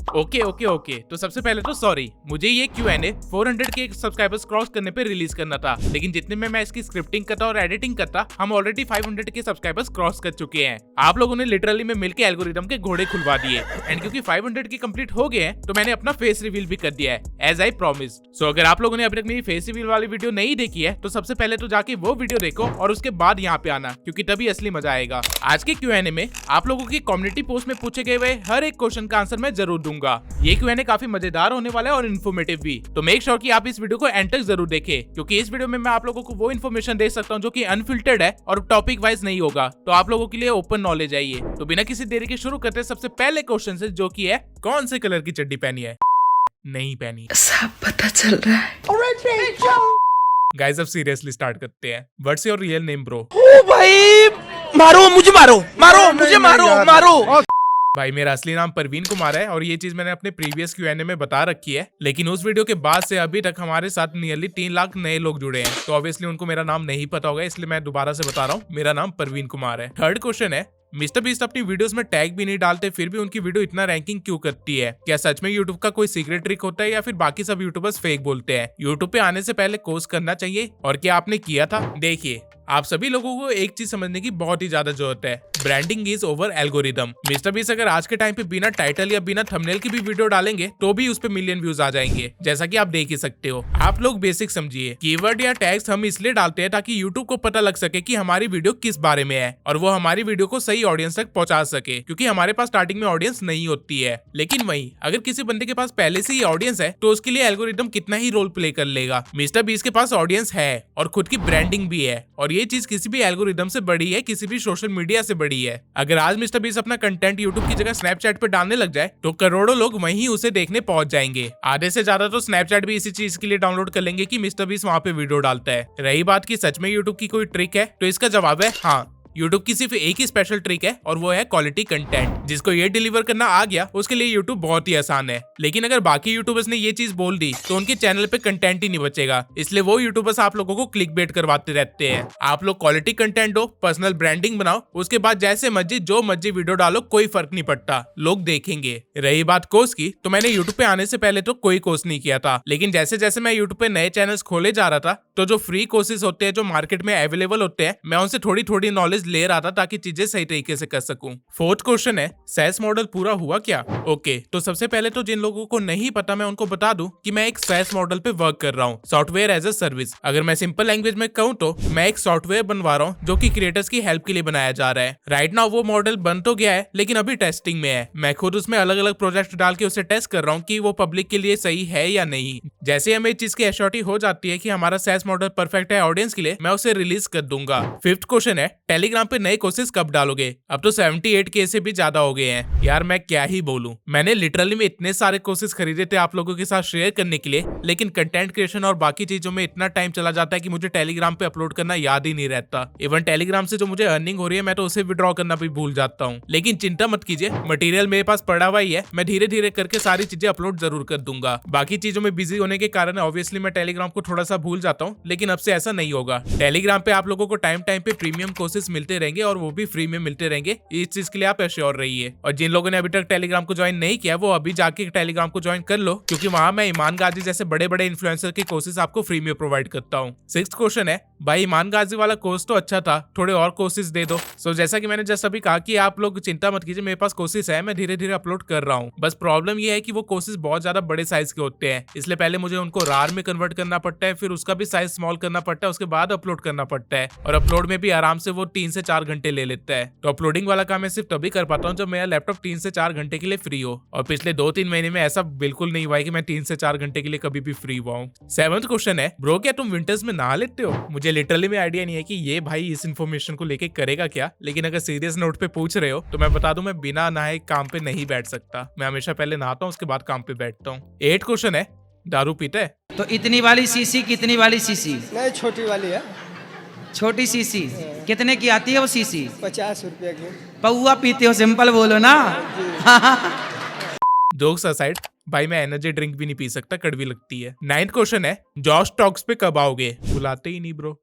Okay okay okay, तो सबसे पहले तो सॉरी, मुझे ये Q&A 400 के सब्सक्राइबर्स क्रॉस करने पे रिलीज करना था, लेकिन जितने में मैं इसकी स्क्रिप्टिंग करता और एडिटिंग करता, हम ऑलरेडी 500 के सब्सक्राइबर्स क्रॉस कर चुके हैं। आप लोगों ने लिटरली में मिलके एल्गोरिदम के घोड़े खुलवा दिए, एंड क्योंकि 500 के कंप्लीट हो गए हैं, तो मैंने अपना फेस रिवील भी कर दिया है, एज आई प्रॉमिस्ड। सो अगर आप लोगों ने अभी तक मेरी फेस रिवील वाली वीडियो नहीं देखी है, तो सबसे पहले तो जाके वो वीडियो देखो और उसके बाद यहाँ पे आना, क्योंकि तभी असली मजा आएगा। आज के Q&A में आप लोगों की कम्युनिटी पोस्ट में पूछे गए हर एक क्वेश्चन का आंसर मैं जरूर दूंगा। ये Q&A काफी मजेदार होने वाला है और इन्फॉर्मेटिव भी, तो मेक श्योर कि आप इस वीडियो को एंड तक जरूर देखें, क्योंकि इस वीडियो में मैं आप लोगों को वो इन्फॉर्मेशन दे सकता हूँ जो कि अनफिल्टर्ड है और टॉपिक वाइज नहीं होगा, तो आप लोगों के लिए ओपन नॉलेज है ये। तो बिना किसी देरी के शुरू करते हैं सबसे पहले क्वेश्चन से, जो कि है कौन से कलर की चड्डी पहनी है? नहीं पहनी। सब पता चल रहा है। गाइस अब सीरियसली स्टार्ट करते हैं। What's your real name bro? ओ भाई, मारो मुझे, मारो मुझे, मारो। भाई मेरा असली नाम परवीन कुमार है और ये चीज मैंने अपने प्रीवियस Q&A में बता रखी है, लेकिन उस वीडियो के बाद से अभी तक हमारे साथ नियरली 3 लाख नए लोग जुड़े हैं, तो ऑब्वियसली उनको मेरा नाम नहीं पता होगा, इसलिए मैं दोबारा से बता रहा हूँ, मेरा नाम परवीन कुमार है। थर्ड क्वेश्चन है, मिस्टर बीस्ट अपनी वीडियोस में टैग भी नहीं डालते, फिर भी उनकी वीडियो इतना रैंकिंग क्यों करती है? क्या सच में यूट्यूब का कोई सीक्रेट ट्रिक होता है या फिर बाकी सब यूट्यूबर्स फेक बोलते हैं? यूट्यूब पे आने से पहले कोर्स करना चाहिए, और क्या आपने किया था? देखिए, आप सभी लोगों को एक चीज समझने की बहुत ही ज्यादा जरूरत है, branding is over algorithm. Mister beast अगर आज के टाइम पे बिना टाइटल या बिना थंबनेल की भी वीडियो डालेंगे तो भी उस पे मिलियन व्यूज आ जाएंगे, जैसा कि आप देख ही सकते हो। आप लोग बेसिक समझिए, कीवर्ड या टैग्स हम इसलिए डालते हैं ताकि यूट्यूब को पता लग सके कि हमारी वीडियो किस बारे में है, और वो हमारी वीडियो को सही ऑडियंस तक पहुंचा सके, क्योंकि हमारे पास स्टार्टिंग में ऑडियंस नहीं होती है। लेकिन वहीं अगर किसी बंदे के पास पहले से ही ऑडियंस है, तो उसके लिए एल्गोरिदम कितना ही रोल प्ले कर लेगा। मिस्टर बीस्ट के पास ऑडियंस है और खुद की ब्रांडिंग भी है, और ये चीज किसी भी एल्गोरिदम से बड़ी है, किसी भी सोशल मीडिया से बड़ी है। अगर आज मिस्टर बीस्ट अपना कंटेंट यूट्यूब की जगह स्नैपचैट पे डालने लग जाए, तो करोड़ों लोग वहीं उसे देखने पहुंच जाएंगे। आधे से ज्यादा तो स्नैपचैट भी इसी चीज के लिए डाउनलोड कर लेंगे कि मिस्टर बीस्ट वहां पे वीडियो डालता है। रही बात की सच में यूट्यूब की कोई ट्रिक है, तो इसका जवाब है हाँ। यूट्यूब की सिर्फ एक ही स्पेशल ट्रिक है, और वो है क्वालिटी कंटेंट। जिसको ये डिलीवर करना आ गया, उसके लिए यूट्यूब बहुत ही आसान है। लेकिन अगर बाकी यूट्यूबर्स ने ये चीज बोल दी, तो उनके चैनल पे कंटेंट ही नहीं बचेगा, इसलिए वो यूट्यूबर्स आप लोगों को क्लिक बेट करवाते रहते हैं। आप लोग क्वालिटी कंटेंट दो, पर्सनल ब्रांडिंग बनाओ, उसके बाद जैसे मर्जी जो मर्जी वीडियो डालो, कोई फर्क नहीं पड़ता, लोग देखेंगे। रही बात कोर्स की, तो मैंने यूट्यूब पे आने से पहले तो कोई कोर्स नहीं किया था, लेकिन जैसे जैसे मैं यूट्यूब पे नए चैनल्स खोले जा रहा था, तो जो फ्री कोर्सेज होते हैं जो मार्केट में अवेलेबल होते हैं, मैं उनसे थोड़ी थोड़ी नॉलेज ले रहा था ताकि चीजें सही तरीके से कर सकूं। फोर्थ क्वेश्चन है, सैस मॉडल पूरा हुआ क्या? ओके, तो सबसे पहले तो जिन लोगों को नहीं पता, मैं उनको बता दूं कि मैं एक सैस मॉडल पे वर्क कर रहा हूं, सॉफ्टवेयर एज अ सर्विस। अगर मैं सिंपल लैंग्वेज में कहूं तो मैं एक सॉफ्टवेयर बनवा रहा हूं जो कि क्रिएटर्स की हेल्प के लिए बनाया जा रहा है। राइट नाउ वो मॉडल बन तो गया है, लेकिन अभी टेस्टिंग में है। मैं खुद उसमें अलग अलग प्रोजेक्ट डाल के उसे टेस्ट कर रहा हूँ कि वो पब्लिक के लिए सही है या नहीं। जैसे हमें चीज की एश्योरिटी हो जाती है कि हमारा सैस मॉडल परफेक्ट है ऑडियंस के लिए, मैं उसे रिलीज कर दूंगा। फिफ्थ क्वेश्चन है, टेलीग्राम पे नए कोर्सेज कब डालोगे? अब तो 78K से भी ज्यादा हो गए हैं यार, मैं क्या ही बोलूं। मैंने लिटरली में इतने सारे कोर्सेज खरीदे थे आप लोगों के साथ शेयर करने के लिए, लेकिन कंटेंट क्रिएशन और बाकी चीजों में इतना टाइम चला जाता है कि मुझे टेलीग्राम पे अपलोड करना याद ही नहीं रहता। इवन टेलीग्राम से जो मुझे अर्निंग हो रही है, मैं तो उसे विड्रॉ करना भी भूल जाता हूँ। लेकिन चिंता मत कीजिए, मटेरियल मेरे पास पड़ा हुआ ही है, मैं धीरे धीरे करके सारी चीजें अपलोड जरूर कर दूंगा। बाकी चीजों में बिजी होने के कारण ऑब्वियसली मैं टेलीग्राम को थोड़ा सा भूल जाता हूँ, लेकिन अब से ऐसा नहीं होगा। टेलीग्राम पे आप लोगों को टाइम टाइम पे प्रीमियम कोर्सेज मिलते रहेंगे, और वो भी फ्री में मिलते रहेंगे। इस चीज के लिए आप एश्योर रहिए। और जिन लोगों ने अभी तक टेलीग्राम को ज्वाइन नहीं किया, वो अभी जाके टेलीग्राम को ज्वाइन कर लो, क्योंकि वहां मैं ईमान गाजी जैसे बड़े बड़े इन्फ्लुएंसर के कोर्सेज आपको फ्री में प्रोवाइड करता हूँ। सिक्स्थ क्वेश्चन है, भाई ईमान गाजी वाला कोर्स तो अच्छा था, थोड़े और कोर्सेज दे दो। सो जैसा कि मैंने जस्ट अभी कहा कि आप लोग चिंता मत कीजिए, मेरे पास कोर्सेज है, मैं धीरे धीरे अपलोड कर रहा हूँ। बस प्रॉब्लम ये है कि वो कोर्सेज बहुत ज्यादा बड़े साइज के होते हैं, इसलिए पहले मुझे उनको रार में कन्वर्ट करना पड़ता है, फिर उसका भी साइज स्मॉल करना पड़ता है, उसके बाद अपलोड करना पड़ता है, और अपलोड में भी आराम से वो 3 से 4 घंटे ले लेता है। तो अपलोडिंग वाला काम मैं सिर्फ तभी कर पाता हूँ जब मेरा लैपटॉप 3 से 4 घंटे के लिए फ्री हो, और पिछले 2-3 महीने में ऐसा बिल्कुल नहीं हुआ है कि मैं 3 से 4 घंटे के लिए कभी भी फ्री हुआ हूँ। 7th क्वेश्चन है, ब्रो क्या तुम विंटर्स में नहा लेते हो? मुझे लिटरली में आइडिया नहीं है कि ये भाई इस इन्फॉर्मेशन को लेके करेगा क्या, लेकिन अगर सीरियस नोट पे पूछ रहे हो तो मैं बता दूं, मैं बिना नहाए काम पे नहीं बैठ सकता। मैं हमेशा पहले नहाता हूँ, उसके बाद काम पे बैठता हूँ। 8th क्वेश्चन है, दारू पीते है? तो इतनी वाली सीसी, कितनी वाली सीसी? नहीं, छोटी वाली है। छोटी सीसी कितने की आती है वो सीसी? 50 रुपया की। पौआ पीते हो, सिंपल बोलो ना। जोक्स असाइड, भाई मैं एनर्जी ड्रिंक भी नहीं पी सकता, कड़वी लगती है। 9th क्वेश्चन है, जॉश टॉक्स पे कब आओगे? बुलाते ही नहीं ब्रो।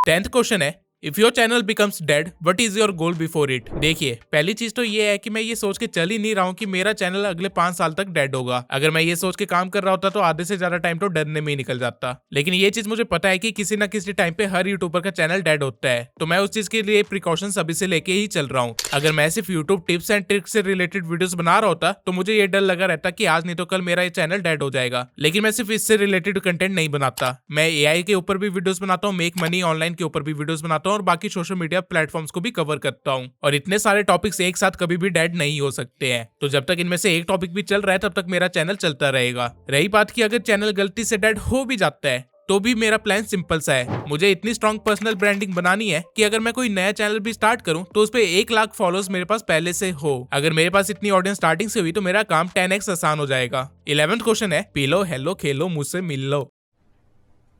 10th क्वेश्चन है, if your channel becomes dead what is your goal before it. देखिए, पहली चीज तो ये है कि मैं ये सोच के चल ही नहीं रहा हूँ कि मेरा चैनल अगले 5 साल तक डेड होगा। अगर मैं ये सोच के काम कर रहा होता तो आधे से ज्यादा टाइम तो डरने में ही निकल जाता। लेकिन ये चीज मुझे पता है कि किसी ना किसी टाइम पे हर यूट्यूबर का चैनल डेड होता है, तो मैं उस चीज के लिए प्रिकॉशंस अभी से लेके ही चल रहा हूँ। अगर मैं सिर्फ यूट्यूब टिप्स एंड ट्रिक्स से रिलेटेड वीडियोस बना रहा होता तो मुझे ये डर लगा रहता कि आज नहीं तो कल मेरा ये चैनल डेड हो जाएगा। लेकिन मैं सिर्फ इससे रिलेटेड कंटेंट नहीं बनाता, मैं एआई के ऊपर भी वीडियोस बनाता हूँ, मेक मनी ऑनलाइन के ऊपर भी वीडियोस बनाता हूँ और बाकी सोशल मीडिया प्लेटफॉर्म्स को भी कवर करता हूँ। और इतने सारे टॉपिक्स एक साथ कभी भी डेड नहीं हो सकते हैं, तो जब तक इनमें से एक टॉपिक भी चल रहा है तब तक मेरा चैनल चलता रहेगा। रही बात की अगर चैनल गलती से डेड हो भी जाता है तो भी मेरा प्लान सिंपल सा है। मुझे इतनी स्ट्रॉन्ग पर्सनल ब्रांडिंग बनानी है कि अगर मैं कोई नया चैनल भी स्टार्ट करूं तो उस पे 1 लाख फॉलोअर्स मेरे पास पहले से हो। अगर मेरे पास इतनी ऑडियंस स्टार्टिंग से हुई तो मेरा काम 10x आसान हो जाएगा। 11th क्वेश्चन है, पी लो, हेलो, खेलो, मुझसे मिल लो।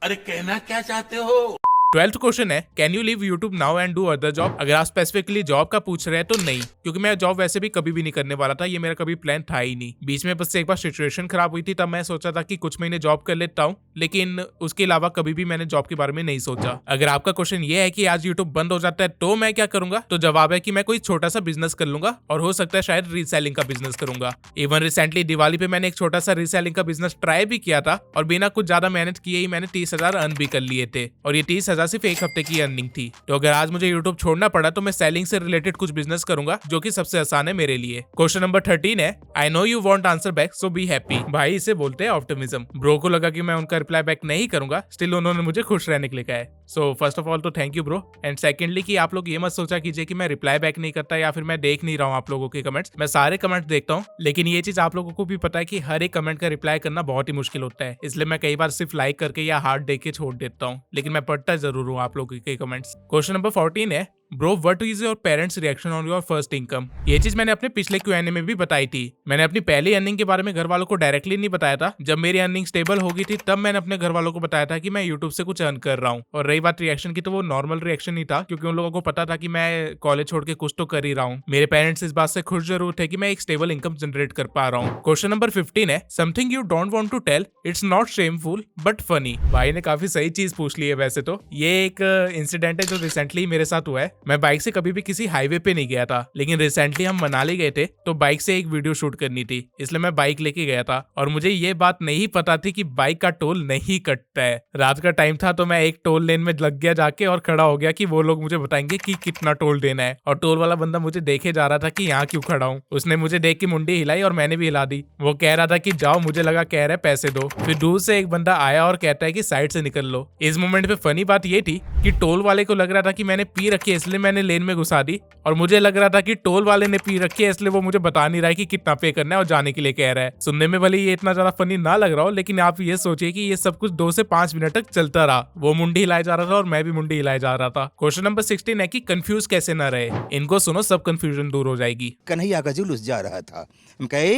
अरे कहना क्या चाहते हो? 12th क्वेश्चन है, can you leave YouTube now and do other job. अगर आप स्पेसिफिकली जॉब का पूछ रहे हैं तो नहीं, क्योंकि मैं जॉब वैसे भी कभी भी नहीं करने वाला था, ये मेरा कभी प्लान था ही नहीं। बीच में बस एक बार सिचुएशन खराब हुई थी, तब मैं सोचा था कि कुछ महीने जॉब कर लेता हूँ, लेकिन उसके अलावा कभी भी मैंने जॉब के बारे में नहीं सोचा। अगर आपका क्वेश्चन ये है कि आज यूट्यूब बंद हो जाता है तो मैं क्या करूंगा, तो जवाब है कि मैं कोई छोटा सा बिजनेस कर लूंगा और हो सकता है शायद रीसेलिंग का बिजनेस करूंगा। इवन रिसेंटली दिवाली पे मैंने एक छोटा सा रीसेलिंग का बिजनेस ट्राई भी किया था और बिना कुछ ज्यादा मेहनत किए ही मैंने 30,000 अर्न भी कर लिए थे, और ये 30,000 सिर्फ एक हफ्ते की अर्निंग थी। तो अगर आज मुझे यूट्यूब छोड़ना पड़ा तो मैं सेलिंग से रिलेटेड कुछ बिजनेस करूंगा जो कि सबसे आसान है मेरे लिए। क्वेश्चन नंबर 13 है, I know you want answer back so be happy. भाई इसे बोलते हैं ऑप्टिमिज्म। ब्रो को लगा कि मैं उनका रिप्लाई बैक नहीं करूंगा, स्टिल उन्होंने मुझे खुश रहने के लिए कहा है। सो फर्स्ट ऑफ ऑल तो thank you bro, and secondly कि आप लोग ये मत सोचा कीजिए कि मैं रिप्लाई बैक नहीं करता या फिर मैं देख नहीं रहा हूँ आप लोगों के कमेंट्स। मैं सारे कमेंट्स देखता हूँ, लेकिन ये चीज आप लोगों को भी पता है कि हर एक कमेंट का रिप्लाई करना बहुत ही मुश्किल होता है, इसलिए मैं कई बार सिर्फ लाइक करके या हार्ट देख के छोड़ देता हूँ, लेकिन मैं पढ़ता जरूर हूँ आप लोगों के कमेंट्स। क्वेश्चन नंबर 14 है, bro what is your parents reaction on your first income. ये चीज मैंने अपने पिछले Q&A में भी बताई थी। मैंने अपनी पहली अर्निंग के बारे में घर वालों को डायरेक्टली नहीं बताया था। जब मेरी अर्निंग स्टेबल हो गई थी तब मैंने अपने घर वालों को बताया था कि मैं यूट्यूब से कुछ अर्न कर रहा हूँ। और रही बात रिएक्शन की, तो वो नॉर्मल रिएक्शन ही था, क्योंकि उन लोगों को पता था कि मैं कॉलेज छोड़ के कुछ तो कर ही रहा हूँ। मेरे पेरेंट्स इस बात से खुश जरूर थे कि मैं एक स्टेबल इनकम जनरेट कर पा रहा हूँ। क्वेश्चन नंबर 15 है, something you don't want to tell, it's not shameful but funny. भाई ने काफी सही चीज पूछ ली है। वैसे तो ये एक इंसिडेंट है जो रिसेंटली मेरे साथ हुआ है। मैं बाइक से कभी भी किसी हाईवे पे नहीं गया था, लेकिन रिसेंटली हम मनाली गए थे तो बाइक से एक वीडियो शूट करनी थी, इसलिए मैं बाइक लेके गया था और मुझे ये बात नहीं पता थी कि बाइक का टोल नहीं कटता है। रात का टाइम था तो मैं एक टोल लेन में लग गया जाके और खड़ा हो गया कि वो लोग मुझे बताएंगे कि कितना टोल देना है, और टोल वाला बंदा मुझे देखे जा रहा था कि यहाँ क्यों खड़ा हूँ। उसने मुझे देख के मुंडी हिलाई और मैंने भी हिला दी। वो कह रहा था कि जाओ, मुझे लगा कह रहा है पैसे दो। फिर दूर से एक बंदा आया और कहता है कि साइड से निकल लो। इस मोमेंट पे फनी बात ये थी कि टोल वाले को लग रहा था कि मैंने पी रखी है, इसलिए मैंने लेन में घुसा दी, और मुझे लग रहा था कि टोल वाले ने पी रखी है, इसलिए वो मुझे बता नहीं रहा है कि कितना पे करना है और जाने के लिए कह रहा है। सुनने में भले ये इतना ज्यादा फनी ना लग रहा हो, लेकिन आप ये सोचिए कि ये सब कुछ 2 से 5 मिनट तक चलता रहा। वो मुंडी हिलाया जा रहा था और मैं भी मुंडी हिलाया जा रहा था। क्वेश्चन नंबर 16 है कि कंफ्यूज कैसे ना रहे। इनको सुनो, सब कंफ्यूजन दूर हो जाएगी। कन्हैया का जुलूस जा रहा था, हम कहे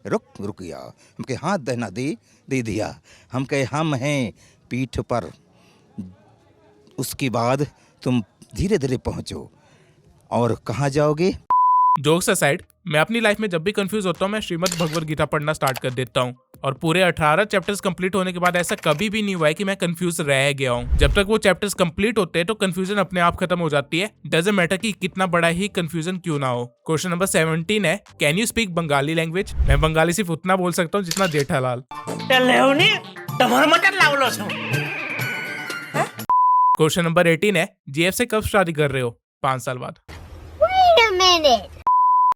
रुक गया, हम कहे हाथ दहना दे दिया, हम कहे हम हैं पीठ पर, उसके बाद तुम धीरे धीरे पहुंचो और कहाँ जाओगे। जोक्स असाइड, मैं अपनी लाइफ में जब भी कंफ्यूज होता हूँ मैं श्रीमद् भगवद गीता पढ़ना स्टार्ट कर देता हूँ, और पूरे 18 चैप्टर्स कंप्लीट होने के बाद ऐसा कभी भी नहीं हुआ है कि मैं कंफ्यूज रह गया हूँ। जब तक वो चैप्टर्स कंप्लीट होते हैं तो कंफ्यूजन अपने आप खत्म हो जाती है, डजंट मैटर कि कितना बड़ा ही कंफ्यूजन क्यों ना हो। क्वेश्चन नंबर 17 है, can you speak Bengali language. मैं बंगाली सिर्फ उतना बोल सकता हूँ जितना जेठालाल। क्वेश्चन नंबर 18 है, जीएफ से कब शादी कर रहे हो। 5 साल बाद।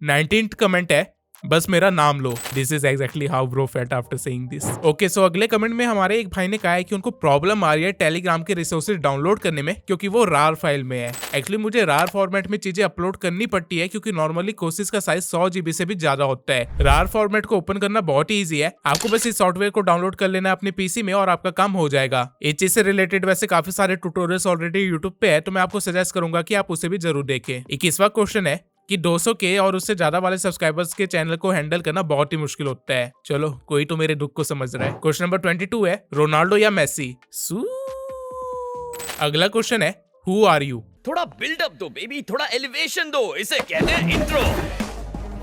19th कमेंट है, बस मेरा नाम लो। This is exactly how bro felt after saying this. Okay, so अगले कमेंट में हमारे एक भाई ने कहा है कि उनको प्रॉब्लम आ रही है टेलीग्राम के रिसोर्सेज डाउनलोड करने में, क्योंकि वो रार फाइल में है। एक्चुअली मुझे रार फॉर्मेट में चीजें अपलोड करनी पड़ती है, क्योंकि नॉर्मली कोर्सेज का साइज 100 GB से भी ज्यादा होता है। रार फॉर्मेट को ओपन करना बहुत ही ईजी है, आपको बस इस सॉफ्टवेयर को डाउनलोड कर लेना है अपने पीसी में और आपका काम हो जाएगा। इस चीज से रिलेटेड वैसे काफी सारे ट्यूटोरियल्स ऑलरेडी यूट्यूब पे है, तो मैं आपको सजेस्ट करूंगा कि आप उसे भी जरूर देखें। 21वां क्वेश्चन है कि 200 के और उससे ज्यादा वाले सब्सक्राइबर्स के चैनल को हैंडल करना बहुत ही मुश्किल होता है। चलो, कोई तो मेरे दुख को समझ रहा है। क्वेश्चन नंबर 22 है, रोनाल्डो या मेसी। अगला क्वेश्चन है, हु आर यू। थोड़ा बिल्डअप दो बेबी, थोड़ा एलिवेशन दो, इसे कहते हैं इंट्रो।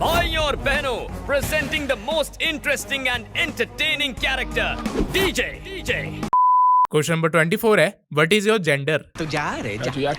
भाई और बहनों, presenting the most interesting and entertaining character, DJ. Question number 24 है, what is your gender?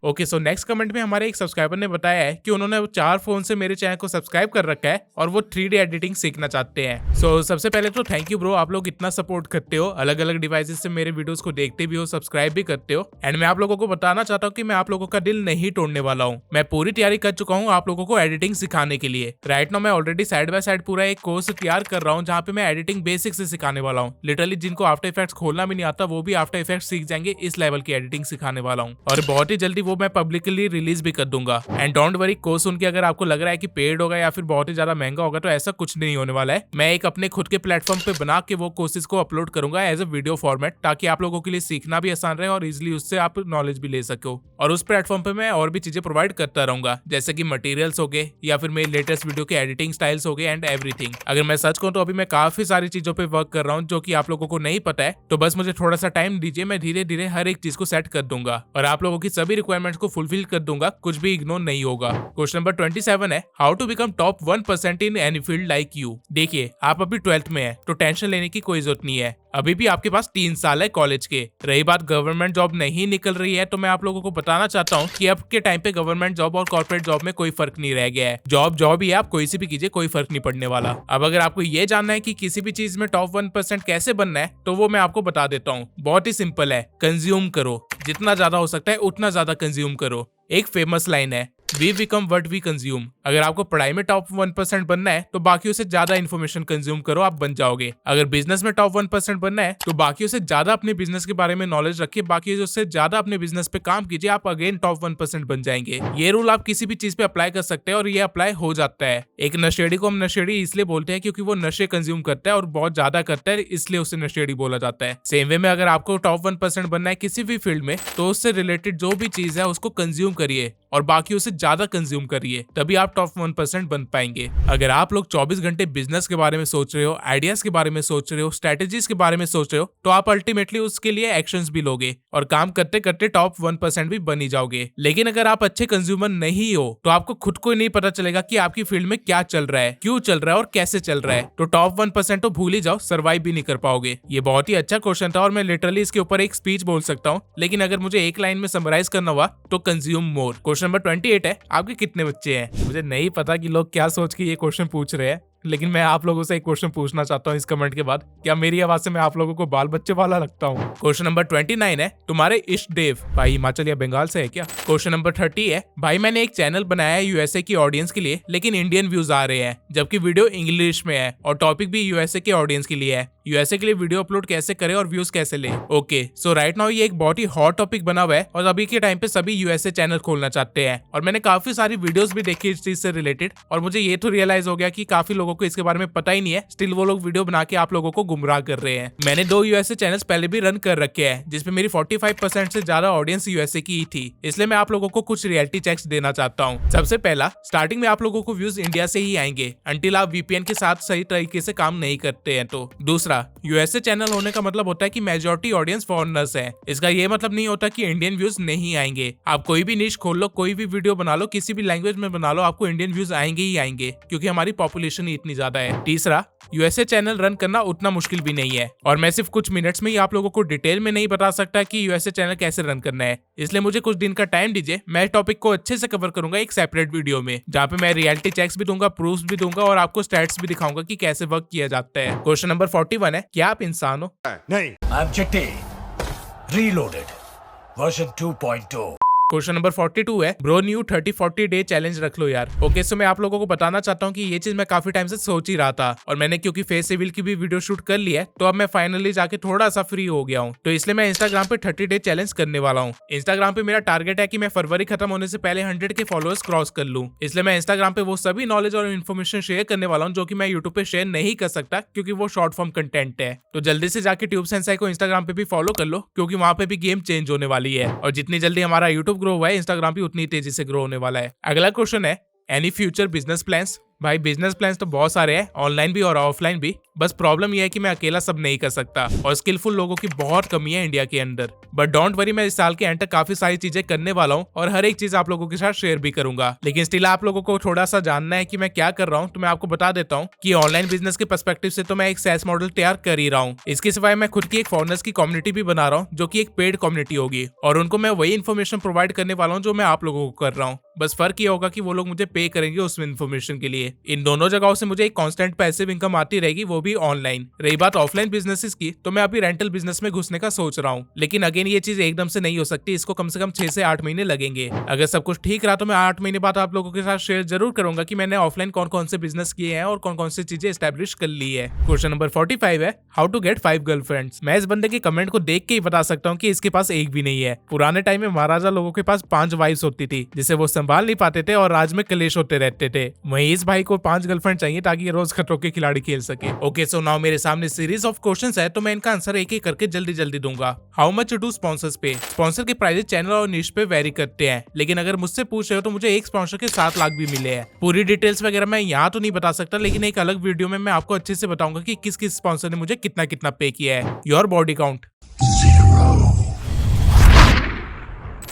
Okay, so next comment में हमारे एक सब्सक्राइबर ने बताया है कि उन्होंने 4 फोन से मेरे चैनल को सब्सक्राइब कर रखा है और वो 3D एडिटिंग सीखना चाहते हैं। सो सबसे पहले तो थैंक यू ब्रो, आप लोग इतना सपोर्ट करते हो, अलग अलग डिवाइसेस से मेरे वीडियोस को देखते भी हो, सब्सक्राइब भी करते हो। एंड मैं आप लोगों को बताना चाहता हूँ कि मैं आप लोगों का दिल नहीं तोड़ने वाला हूँ। मैं पूरी तैयारी कर चुका हूँ आप लोगों को एडिटिंग सिखाने के लिए। राइट नाउ मैं ऑलरेडी साइड बाय साइड पूरा एक कोर्स तैयार कर रहा हूँ जहाँ पे मैं एडिटिंग बेसिक से सिखाने वाला हूँ। लिटरली जिनको आफ्टर इफेक्ट्स खोलना भी नहीं आता वो भी आफ्टर इफेक्ट्स सीख जाएंगे, इस लेवल की एडिटिंग सिखाने वाला हूँ। और बहुत ही जल्दी वो मैं पब्लिकली रिलीज भी कर दूंगा। एंड डोंट वरी, कोर्स सुन के अगर आपको लग रहा है कि पेड होगा या फिर बहुत ही ज्यादा महंगा होगा, तो ऐसा कुछ नहीं होने वाला है। मैं एक अपने खुद के प्लेटफॉर्म पे बना के वो कोर्सेज को अपलोड करूंगा एज अ वीडियो फॉर्मेट, ताकि आप लोगों के लिए सीखना भी आसान रहे और इजिली उससे आप नॉलेज भी ले सको। और उस प्लेटफॉर्म पे मैं और भी चीजें प्रोवाइड करता रहूंगा, जैसे कि मटेरियल्स हो गए या फिर मेरे लेटेस्ट वीडियो के एडिटिंग स्टाइल्स हो गए एंड एवरीथिंग। अगर मैं सच कहूं तो अभी मैं काफी सारी चीजों पे वर्क कर रहा हूं जो कि आप लोगों को नहीं पता है, तो बस मुझे थोड़ा सा टाइम दीजिए, मैं धीरे धीरे हर एक चीज को सेट कर दूंगा और आप लोगों की सभी रिक्वायरमेंट्स को फुलफिल कर दूंगा, कुछ भी इग्नोर नहीं होगा। क्वेश्चन नंबर 27 है, how to become top 1% in any field like you? देखिए, आप अभी 12th में है तो टेंशन लेने की कोई जरूरत नहीं है, अभी भी आपके पास 3 साल है कॉलेज के। रही बात गवर्नमेंट जॉब नहीं निकल रही है, तो मैं आप लोगों को बताना चाहता हूँ कि अब के टाइम पे गवर्नमेंट जॉब और कॉर्पोरेट जॉब में कोई फर्क नहीं रह गया है। जॉब ही है, आप कोई सी भी कीजिए, कोई फर्क नहीं पड़ने वाला। अब अगर आपको ये जानना है कि किसी भी चीज में टॉप 1% कैसे बनना है, तो वो मैं आपको बता देता हूँ। बहुत ही सिंपल है, कंज्यूम करो, जितना ज्यादा हो सकता है उतना ज्यादा कंज्यूम करो। एक फेमस लाइन है, we become what we consume. अगर आपको पढ़ाई में टॉप 1% बनना है तो बाकियों से ज्यादा इन्फॉर्मेशन कंज्यूम करो, आप बन जाओगे। अगर बिजनेस में टॉप 1% बनना है तो बाकियों से ज्यादा अपने बिजनेस के बारे में नॉलेज रखिए, बाकियों से ज्यादा अपने बिजनेस पे काम कीजिए, आप अगेन टॉप 1% बन जाएंगे। ये रूल आप किसी भी चीज पे अप्लाई कर सकते हैं और ये अप्लाई हो जाता है। एक नशेड़ी को हम नशेड़ी इसलिए बोलते हैं क्योंकि वो नशे कंज्यूम करता है और बहुत ज्यादा करता है, इसलिए उसे नशेड़ी बोला जाता है। सेम वे में अगर आपको टॉप 1% बनना है किसी भी फील्ड में, तो उससे रिलेटेड जो भी चीज है उसको कंज्यूम करिए और बाकियों से ज्यादा कंज्यूम करिए, तभी आप टॉप 1% बन पाएंगे। अगर आप लोग 24 घंटे बिजनेस के बारे में सोच रहे हो, आइडियाज के बारे में सोच रहे हो, स्ट्रेटेजीज के बारे में सोच रहे हो, तो आप अल्टीमेटली उसके लिए एक्शंस भी लोगे और काम करते करते टॉप 1% भी बन ही जाओगे। लेकिन अगर आप अच्छे कंज्यूमर नहीं हो तो आपको खुद को ही नहीं पता चलेगा कि आपकी फील्ड में क्या चल रहा है, क्यों चल रहा है और कैसे चल रहा है, तो टॉप 1% तो भूल ही जाओ, सर्वाइव भी नहीं कर पाओगे। ये बहुत ही अच्छा क्वेश्चन था और मैं लिटरली इसके ऊपर एक स्पीच बोल सकता हूँ, लेकिन अगर मुझे एक लाइन में समराइज करना हुआ तो कंज्यूम मोर। क्वेश्चन नंबर 28 है, आपके कितने बच्चे हैं? मुझे नहीं पता कि लोग क्या सोच के ये क्वेश्चन पूछ रहे हैं, लेकिन मैं आप लोगों से एक क्वेश्चन पूछना चाहता हूँ इस कमेंट के बाद। क्या मेरी आवाज से मैं आप लोगों को बाल बच्चे वाला लगता हूँ? क्वेश्चन नंबर 29 है, तुम्हारे इष्ट देव भाई हिमाचल या बंगाल से है क्या? क्वेश्चन नंबर 30 है, भाई मैंने एक चैनल बनाया है यूएसए की ऑडियंस के लिए, लेकिन इंडियन व्यूज आ रहे हैं, जबकि वीडियो इंग्लिश में है और टॉपिक भी यूएसए के ऑडियंस के लिए है। यूएसए के लिए वीडियो अपलोड कैसे करें और व्यूज कैसे ले? ओके, सो राइट नाउ ये एक बहुत ही हॉट टॉपिक बना हुआ है और अभी के टाइम पे सभी यूएसए चैनल खोलना चाहते हैं और मैंने काफी सारी वीडियोस भी देखी इस चीज से रिलेटेड और मुझे ये तो रियलाइज हो गया कि काफी लोगों को इसके बारे में पता ही नहीं है, स्टिल वो लोग वीडियो बना के आप लोगों को गुमराह कर रहे हैं। मैंने 2 यूएसए चैनल्स पहले भी रन कर रखे हैं जिसपे मेरी 45% से ज्यादा ऑडियंस यूएसए की ही थी, इसलिए मैं आप लोगों को कुछ रियलिटी चेक्स देना चाहता हूँ। सबसे पहला, स्टार्टिंग में आप लोगों को व्यूज इंडिया से ही आएंगे अंटिल आप वीपीएन के साथ सही तरीके से काम नहीं करते हैं तो। दूसरा, यूएसए चैनल होने का मतलब होता है कि मेजॉरिटी ऑडियंस फॉरेनर्स है, इसका ये मतलब नहीं होता कि इंडियन व्यूज नहीं आएंगे। आप कोई भी निश खोल लो, कोई भी वीडियो बना लो, किसी भी लैंग्वेज में बना लो, आपको इंडियन व्यूज आएंगे ही आएंगे क्योंकि हमारी पॉपुलेशन ही इतनी ज्यादा है। तीसरा, यूएसए चैनल रन करना उतना मुश्किल भी नहीं है और मैं सिर्फ कुछ मिनट्स में ही आप लोगों को डिटेल में नहीं बता सकता कि यूएसए चैनल कैसे रन करना है, इसलिए मुझे कुछ दिन का टाइम दीजिए। मैं टॉपिक को अच्छे से कवर करूंगा एक सेपरेट वीडियो में, जहाँ पे मैं रियलिटी चेक्स भी दूंगा, प्रूफ्स भी दूंगा और आपको स्टैट्स भी दिखाऊंगा कि कैसे वर्क किया जाता है। क्वेश्चन नंबर 41 है, क्या आप इंसान हो? नहीं, I'm Chitti. Reloaded. Version 2.2. Question number 42 है, ब्रो न्यू 30-40 डे चैलेंज रख लो यार। ओके, सो मैं आप लोगों को बताना चाहता हूँ कि ये चीज मैं काफी टाइम से सोच ही रहा था और मैंने क्योंकि फेस सिविल की भी वीडियो शूट कर ली है तो अब मैं फाइनली जाके थोड़ा सा फ्री हो गया हूँ, तो इसलिए मैं इंस्टाग्राम पे 30 डे चैलेंज करने वाला हूँ। इंस्टाग्राम पे मेरा टारगेट है कि मैं फरवरी खत्म होने से पहले 100 के फॉलोअर्स क्रॉस कर लूँ, इसलिए मैं इंस्टाग्राम पे वो सभी नॉलेज और इन्फॉर्मेशन शेयर करने वाला हूँ जो कि मैं यूट्यूब पे शेयर नहीं कर सकता क्योंकि वो शॉर्ट फॉर्म कंटेंट है। तो जल्दी से जाके ट्यूब सेंसाई को इंस्टाग्राम पे भी फॉलो कर लो क्योंकि वहाँ पे भी गेम चेंज होने वाली है और जितनी जल्दी हमारा यूट्यूब ग्रो हुआ है इंस्टाग्राम उतनी तेजी से ग्रो होने वाला है। अगला क्वेश्चन है, एनी फ्यूचर बिजनेस प्लान्स? भाई बिजनेस प्लान्स तो बहुत सारे हैं, ऑनलाइन भी और ऑफलाइन भी, बस प्रॉब्लम यह है कि मैं अकेला सब नहीं कर सकता और स्किलफुल लोगों की बहुत कमी है इंडिया के अंदर। बट डोंट वरी, मैं इस साल के एंड तक काफी सारी चीजें करने वाला हूँ और हर एक चीज आप लोगों के साथ शेयर भी करूंगा। लेकिन स्टिल आप लोगों को थोड़ा सा जानना है कि मैं क्या कर रहा हूँ, तो मैं आपको बता देता हूँ कि ऑनलाइन बिजनेस के पर्सपेक्टिव से तो मैं एक SaaS मॉडल तैयार कर ही रहा हूँ। इसके सिवाय मैं खुद की एक फॉरनर्स की कम्युनिटी भी बना रहा हूँ जो कि एक पेड कम्युनिटी होगी और उनको मैं वही इन्फॉर्मेशन प्रोवाइड करने वाला हूँ जो मैं आप लोगों को कर रहा हूँ। बस फर्क ये होगा कि वो लोग मुझे पे करेंगे उस इन्फॉर्मेशन के लिए। इन दोनों जगहों से मुझे एक कांस्टेंट पैसिव इनकम आती रहेगी, वो भी ऑनलाइन। रही बात ऑफलाइन बिजनेसेस की, तो मैं अभी रेंटल बिजनेस में घुसने का सोच रहा हूँ, लेकिन अगेन ये चीज एकदम से नहीं हो सकती, इसको कम से कम 6 से 8 महीने लगेंगे। अगर सब कुछ ठीक रहा तो मैं 8 महीने बाद आप लोगों के साथ शेयर जरूर करूंगा कि मैंने ऑफलाइन कौन कौन से बिजनेस किए हैं और कौन कौन सी चीजें एस्टेब्लिश कर ली है। क्वेश्चन नंबर 45 है, हाउ टू गेट 5 गर्लफ्रेंड्स। मैं इस बंदे के कमेंट को देख के ही बता सकता हूँ कि इसके पास एक भी नहीं है। पुराने टाइम में महाराजा लोगों के पास 5 वाइफ्स होती थी जिसे वो संभाल नहीं पाते थे और राज में क्लेश होते रहते थे। वहीं इस भाई को 5 गर्लफ्रेंड चाहिए ताकि ये रोज खतरों के खिलाड़ी खेल सके। ओके, सो नाउ मेरे सामने सीरीज ऑफ क्वेश्चंस है, तो मैं इनका आंसर एक एक करके जल्दी जल्दी दूंगा। हाउ मच डू स्पॉन्सर्स पे। स्पॉन्सर के प्राइजेस चैनल और निश पे वेरी करते हैं, लेकिन अगर मुझसे पूछ रहे हो तो मुझे एक स्पॉन्सर के 7 लाख भी मिले हैं। पूरी डिटेल्स वगैरह मैं यहाँ तो नहीं बता सकता, लेकिन एक अलग वीडियो में मैं आपको अच्छे से बताऊंगा कि किस किस स्पॉन्सर ने मुझे कितना कितना पे किया है। Your body count,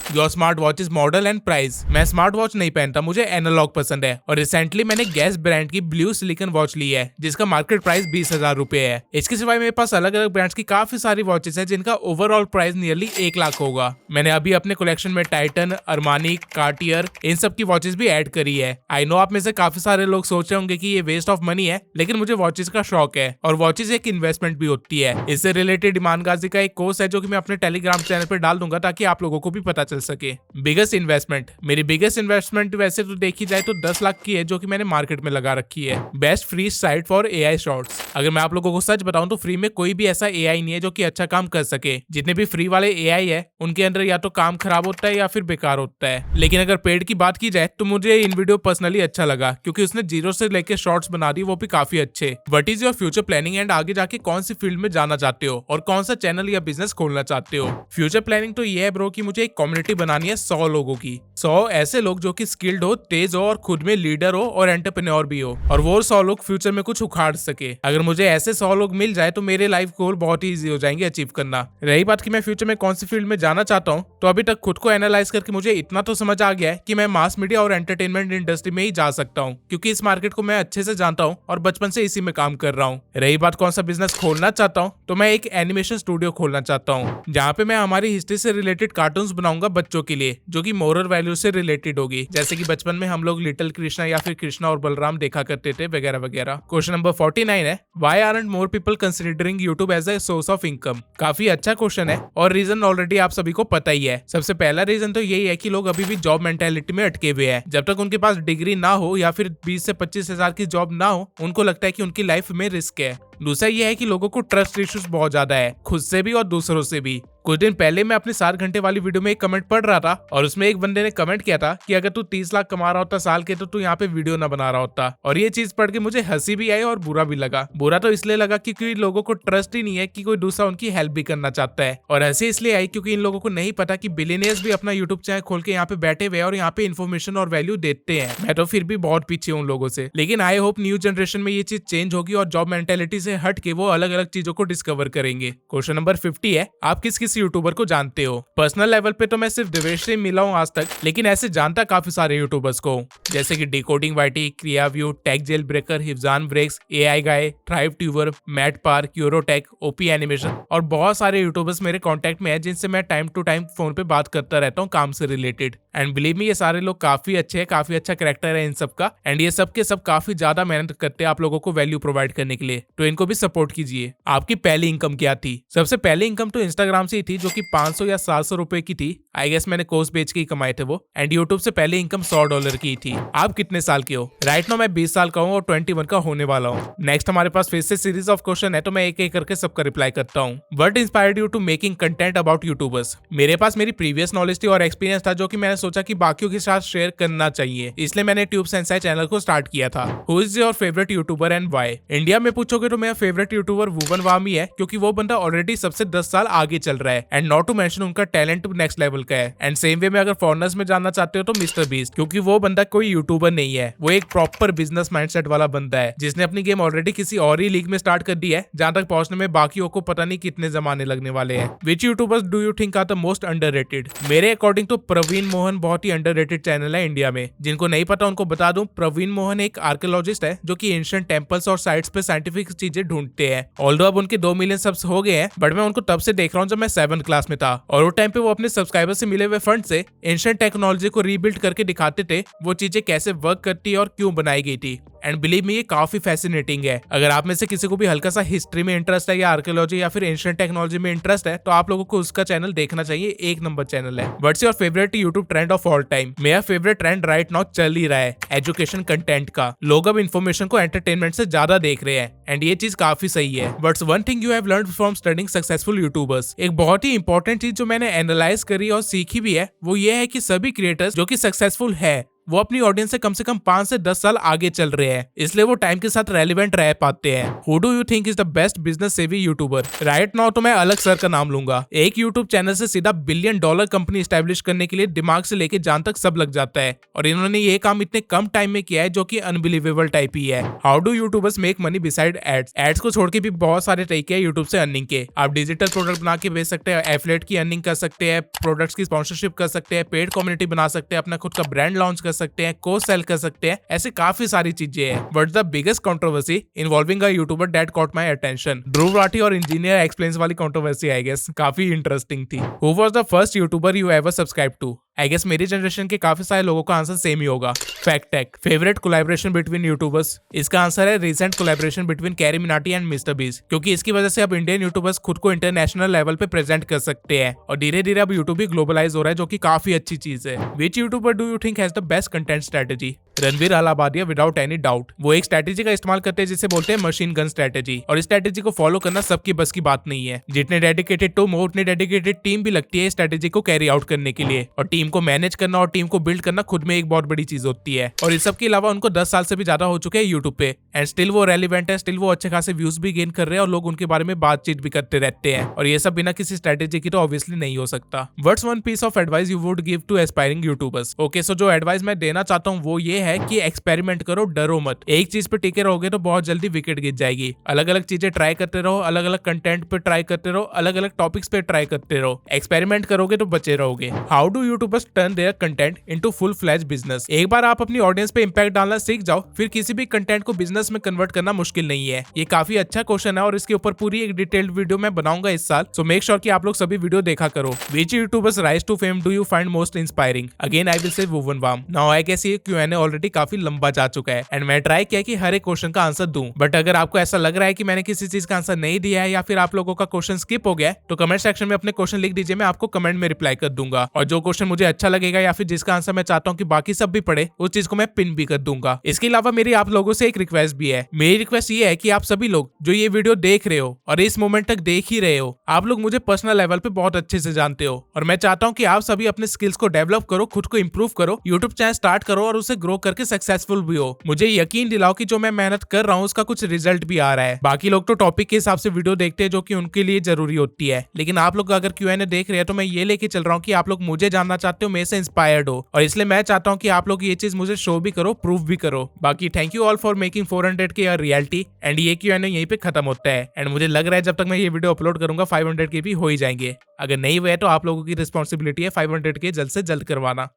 your smart watch is model and price. मैं स्मार्ट वॉच नहीं पहनता, मुझे एनालॉग पसंद है और रिसेंटली मैंने गैस ब्रांड की ब्लू सिलिकॉन वॉच ली है जिसका मार्केट प्राइस 20,000 रुपए है। इसके सिवाय मेरे पास अलग अलग ब्रांड्स की काफी सारी वॉचेस है जिनका ओवरऑल प्राइस नियरली 1 लाख होगा। मैंने अभी अपने कलेक्शन में टाइटन, अरमानी, कार्टियर इन सब की वॉचेस भी ऐड करी है। आई नो आप में से काफी सारे लोग सोच रहे होंगे कि ये वेस्ट ऑफ मनी है, लेकिन मुझे वॉचेस का शौक है और वॉचेस एक इन्वेस्टमेंट भी होती है। इससे रिलेटेड ईमानगाजी का एक कोर्स है जो कि मैं अपने टेलीग्राम चैनल पर डाल दूंगा ताकि आप लोगों को भी पता चल सके। बिगेस्ट इन्वेस्टमेंट, मेरी बिगेस्ट इन्वेस्टमेंट वैसे तो देखी जाए तो 10 लाख की है जो कि मैंने मार्केट में लगा रखी है। Best free site for AI shorts. अगर मैं आप लोगों को सच बताऊं तो फ्री में कोई भी ऐसा AI नहीं है जो कि अच्छा काम कर सके। जितने भी फ्री वाले AI है उनके अंदर या तो काम खराब होता है या फिर बेकार होता है। लेकिन अगर पेड की बात की जाए तो मुझे इन वीडियो पर्सनली अच्छा लगा क्योंकि उसने 0 से लेकर शॉर्ट्स बना दी, वो भी काफी अच्छे। What is your future planning and आगे जाके कौन सी फील्ड में जाना चाहते हो और कौन सा चैनल या बिजनेस खोलना चाहते हो। फ्यूचर प्लानिंग तो ये है ब्रो कि मुझे एक कम्युनिटी बनानी है 100 लोगों की। 100 ऐसे लोग जो कि स्किल्ड हो, तेज हो और खुद में लीडर हो और एंटरप्रेन्योर भी हो, और वो 100 लोग फ्यूचर में कुछ उखाड़ सके। अगर मुझे ऐसे 100 लोग मिल जाए तो मेरे लाइफ गोल बहुत ही इजी हो जाएंगे अचीव करना। रही बात कि मैं फ्यूचर में कौन सी फील्ड में जाना चाहता हूँ, तो अभी तक खुद को एनालाइज करके मुझे इतना तो समझ आ गया है कि मैं मास मीडिया और एंटरटेनमेंट इंडस्ट्री में ही जा सकता हूँ क्योंकि इस मार्केट को मैं अच्छे से जानता हूँ और बचपन से इसी में काम कर रहा हूँ। रही बात कौन सा बिजनेस खोलना चाहता हूँ, तो मैं एक एनिमेशन स्टूडियो खोलना चाहता हूँ जहाँ पे मैं हमारी हिस्ट्री से रिलेटेड कार्टून्स बनाऊंगा बच्चों के लिए जो कि मोरल वैल्यू से रिलेटेड होगी, जैसे कि बचपन में हम लोग लिटिल कृष्णा या फिर कृष्णा और बलराम देखा करते थे वगैरह वगैरह। क्वेश्चन नंबर 49 है, why aren't more people considering YouTube as a source of income. काफी अच्छा क्वेश्चन है और रीजन ऑलरेडी आप सभी को पता ही है। सबसे पहला रीजन तो यही है कि लोग अभी भी जॉब मेंटालिटी में अटके हुए हैं। जब तक उनके पास डिग्री ना हो या फिर 20 से 25 हजार की जॉब ना हो, उनको लगता है कि उनकी लाइफ में रिस्क है। दूसरा ये है कि लोगों को ट्रस्ट इश्यूज बहुत ज्यादा है, खुद से भी और दूसरों से भी। कुछ दिन पहले मैं अपने 7 घंटे वाली वीडियो में एक कमेंट पढ़ रहा था और उसमें एक बंदे ने कमेंट किया था कि अगर तू 30 लाख कमा रहा होता साल के तो तू यहाँ पे वीडियो ना बना रहा होता। और ये चीज पढ़ के मुझे हंसी भी आई और बुरा भी लगा। बुरा तो इसलिए लगा क्योंकि लोगों को ट्रस्ट ही नहीं है कि कोई दूसरा उनकी हेल्प भी करना चाहता है, और हंसी इसलिए आई क्योंकि इन लोगों को नहीं पता कि बिलियनियर्स भी अपना यूट्यूब चैनल खोल के यहाँ पे बैठे हुए और यहाँ पे इन्फॉर्मेशन और वैल्यू देते हैं। मैं तो फिर भी बहुत पीछे हूँ उन लोगों से, लेकिन आई होप न्यू जनरेशन में ये चीज चेंज होगी और जॉब मेंटेलिटी से हट के वो अलग अलग चीजों को डिस्कवर करेंगे। क्वेश्चन नंबर 50 है, आप किस किस यूट्यूबर को जानते हो। पर्सनल लेवल पे तो मैं सिर्फ देवेश से मिला हूँ आज तक, लेकिन ऐसे जानता काफी सारे यूट्यूबर्स को, जैसे कि डिकोडिंग वाईटी, क्रिया View, Tech Jail Breaker, Hifzan Breaks, AI Guy, Thrive Tuber, Matt Park, Eurotech, OP Animation और बहुत सारे यूट्यूबर्स मेरे कॉन्टेक्ट में है जिनसे मैं टाइम टू टाइम फोन पे बात करता रहता हूँ काम से रिलेटेड। एंड बिलीव मी ये सारे लोग काफी अच्छे हैं, काफी अच्छा कैरेक्टर है इन सब का, एंड ये सब के सब काफी ज्यादा मेहनत करते हैं आप लोगों को वैल्यू प्रोवाइड करने के लिए, तो इनको भी सपोर्ट कीजिए। आपकी पहली इनकम क्या थी? सबसे पहली इनकम तो इंस्टाग्राम से ही थी जो कि 500 या 700 रुपए की थी। आई गेस मैंने कोर्स बेच के ही कमाए थे वो। एंड यूट्यूब से पहले इनकम $100 की थी। आप कितने साल के हो? राइट नाउ मैं 20 साल का हूँ और 21 का होने वाला हूँ। नेक्स्ट हमारे पास फिर से सीरीज ऑफ क्वेश्चन है, तो मैं एक एक करके सबका रिप्लाई करता हूँ। What inspired you to making content about YouTubers? मेरे पास मेरी प्रीवियस नॉलेज थी और एक्सपीरियंस था जो कि मैंने सोचा कि बाकियों के साथ शेयर करना चाहिए, इसलिए मैंने ट्यूब सेंसाई चैनल को स्टार्ट किया था। Who is your favourite YouTuber and why? India में पूछोगे तो मेरा फेवरेट यूट्यूबर वुवन वाम ही है, क्योंकि वो बंदा ऑलरेडी सबसे 10 साल आगे चल रहा है एंड नॉट टू मेंशन उनका टैलेंट नेक्स्ट लेवल का है। एंड सेम वे में अगर फॉरनर्स में जानना चाहते हो तो मिस्टर बीस्ट, क्योंकि वो बंदा कोई यूट्यूबर नहीं है, वो एक प्रॉपर बिजनेस माइंडसेट वाला बंदा है जिसने अपनी गेम ऑलरेडी किसी और ही लीग में स्टार्ट कर दी है, जहां तक पहुंचने में बाकियों को पता नहीं कितने जमाने लगने वाले हैं। Which YouTubers do you think are the most underrated? मेरे अकॉर्डिंग तो प्रवीण मोहन बहुत ही अंडररेटेड चैनल है इंडिया में। जिनको नहीं पता उनको बता दूं, प्रवीण मोहन एक आर्कियोलॉजिस्ट है जो कि एंशिएंट टेंपल्स और साइट्स पे साइंटिफिक चीजें ढूंढते हैं। ऑल्दो अब उनके 2 मिलियन सब्स हो गए हैं, बट मैं उनको तब से देख रहा हूँ जब मैं 7th क्लास में था, और वो टाइम पे वो अपने सब्सक्राइबर से मिले हुए फंड से एंशिएंट टेक्नोलॉजी को रीबिल्ड करके दिखाते थे, वो चीजें कैसे वर्क करती है और क्यों बनाई गई थी। एंड बिलीव मी, ये काफी फैसिनेटिंग है। अगर आप में से किसी को भी हल्का सा हिस्ट्री में इंटरेस्ट है या आर्कियोलॉजी या फिर एंशिएंट टेक्नोलॉजी में इंटरेस्ट है तो आप लोगों को उसका चैनल देखना चाहिए, एक नंबर चैनल है। What's your favourite YouTube trend of all time? मेरा फेवरेट ट्रेंड राइट नाउ चल ही रहा है एजुकेशन कंटेंट का। लोग अब इन्फॉर्मेशन को एंटरटेनमेंट से ज्यादा देख रहे हैं एंड ये चीज काफी सही है। Buts one thing you have learned from studying successful YouTubers, एक बहुत ही इंपॉर्टेंट चीज जो मैंने एनालाइज करी और सीखी भी है, वो ये है कि सभी क्रिएटर्स जो कि सक्सेसफुल है वो अपनी ऑडियंस से कम 5 से 10 साल आगे चल रहे हैं, इसलिए वो टाइम के साथ रेलिवेंट रह पाते हैं। Who do you think is the best business सेवी यूट्यूबर? राइट नाउ तो मैं अलग सर का नाम लूंगा। एक यूट्यूब चैनल से सीधा $1 बिलियन कंपनी स्टैब्लिश करने के लिए दिमाग से लेके जान तक सब लग जाता है, और इन्होंने ये काम इतने कम टाइम में किया है जो कि अनबिलीवेबल टाइप ही है। How do YouTubers make money beside ads? Ads को छोड़ के भी बहुत सारे तरीके हैं यूट्यूब से अर्निंग के। आप डिजिटल प्रोडक्ट बना के बेच सकते हैं, एफिलिएट की अर्निंग कर सकते हैं, प्रोडक्ट्स की स्पॉन्सरशिप कर सकते हैं, पेड कम्युनिटी बना सकते हैं, अपना खुद का ब्रांड लॉन्च कर सकते हैं, कोर्स कर सकते हैं, ऐसे काफी सारी चीजें हैं। But the biggest controversy involving a YouTuber that caught my attention, Dhruv Rathee और इंजीनियर एक्सप्लेन्स वाली कंट्रोवर्सी आई गेस काफी इंटरेस्टिंग थी। Who was the first YouTuber you ever subscribe to? I guess मेरी जनरेशन के काफी सारे लोगों का आंसर सेम ही होगा, fact tech. Favourite collaboration between YouTubers? इसका आंसर है recent collaboration between Carry Minati and Mr Beast, क्योंकि इसकी वजह से अब इंडियन यूट्यूबर्स खुद को इंटरनेशनल लेवल पे प्रेजेंट कर सकते हैं और धीरे धीरे अब यूट्यूब भी ग्लोबलाइज हो रहा है, जो कि काफी अच्छी चीज है। Which YouTuber do you think has the best content strategy? Ranveer Allahbadia without any doubt. वो एक स्ट्रेटेजी का इस्तेमाल करते हैं जिसे बोलते हैं मशीन गन स्ट्रेटेजी, और इस स्ट्रेटेजी को फॉलो करना सबकी बस की बात नहीं है। जितने डेडिकेटेड टूम हो उतनी डेडिकेटेड टीम भी लगती है इस स्ट्रेटेजी को कैरी आउट करने के लिए, और टीम को मैनेज करना और टीम को बिल्ड करना खुद में एक बहुत बड़ी चीज होती है। और इस सब के अलावा उनको 10 साल से भी ज्यादा हो चुके हैं यूट्यूब पे, एंड स्टिल वो रेलिवेंट है, स्टिल वो अच्छे खासे व्यूज भी गेन कर रहे हैं और लोग उनके बारे में बातचीत भी करते रहते हैं, और ये सब बिना किसी स्ट्रेटेजी की तो ऑब्वियसली नहीं हो सकता। What's one piece of advice you would give to aspiring YouTubers? Okay, so जो एडवाइस मैं देना चाहता हूँ वो ये है कि एक्सपेरिमेंट करो, डरो मत। एक चीज पे टिके रहोगे तो बहुत जल्दी विकेट गिर जाएगी। अलग अलग चीजें ट्राई करते रहो, अलग अलग कंटेंट पे ट्राई करते रहो, अलग अलग टॉपिक्स पे ट्राई करते रहो। एक्सपेरिमेंट करोगे तो बचे रहोगे। How do YouTubers turn their content into full fledge business? एक बार आप अपनी ऑडियंस पे इंपैक्ट डालना सीख जाओ, फिर किसी भी कंटेंट को बिजनेस में कन्वर्ट करना मुश्किल नहीं है। ये काफी अच्छा क्वेश्चन है और इसके ऊपर पूरी एक डिटेल्ड वीडियो मैं बनाऊंगा इस साल, सो मेक श्योर कि आप लोग सभी वीडियो देखा करो। Which YouTubers rise to fame do you find most inspiring? Again I will say वुवन वाम। नाउ आई गेस ये Q&A ऑलरेडी काफी लंबा जा चुका है एंड मैं ट्राई किया कि हर एक क्वेश्चन का आंसर दूं, बट अगर आपको ऐसा लग रहा है कि मैंने किसी चीज का आंसर नहीं दिया है या फिर आप लोगों का क्वेश्चन स्किप हो गया है तो कमेंट सेक्शन में अपने क्वेश्चन लिख दीजिए, मैं आपको कमेंट में रिप्लाई कर दूंगा। और जो क्वेश्चन मुझे अच्छा लगेगा या फिर जिसका आंसर मैं चाहता हूँ कि बाकी सब भी पढ़े, उस चीज को मैं पिन भी कर दूंगा। इसके अलावा मेरी आप लोगों से एक रिक्वेस्ट भी है। मेरी रिक्वेस्ट ये है कि आप सभी लोग जो ये वीडियो देख रहे हो और इस मोमेंट तक देख ही रहे हो, आप लोग मुझे पर्सनल लेवल पे बहुत अच्छे से जानते हो और मैं चाहता हूँ कि आप सभी अपने स्किल्स को डेवलप करो, खुद को इंप्रूव करो, यूट्यूब चैनल स्टार्ट करो और उसे ग्रो करके सक्सेसफुल भी हो। मुझे यकीन दिलाओ कि जो मैं मेहनत कर रहा हूँ उसका कुछ रिजल्ट भी आ रहा है। बाकी लोग तो टॉपिक के हिसाब से वीडियो देखते हैं जो कि उनके लिए जरूरी होती है, लेकिन आप लोग अगर Q&A देख रहे हैं तो मैं ये लेके चल रहा हूँ कि आप लोग मुझे जानना चाहते हो, मेरे से इंस्पायर्ड हो, और इसलिए मैं चाहता हूँ कि आप लोग ये चीज मुझे शो भी करो, प्रूव भी करो। बाकी thank you all for making 400K a reality and ये Q&A यहीं पे खत्म होता है एंड मुझे लग रहा है जब तक मैं ये वीडियो अपलोड करूंगा 500K भी हो ही जाएंगे। अगर नहीं हुए तो आप लोगों की रिस्पॉन्सिबिलिटी है 500K जल्द से जल्द करवाना।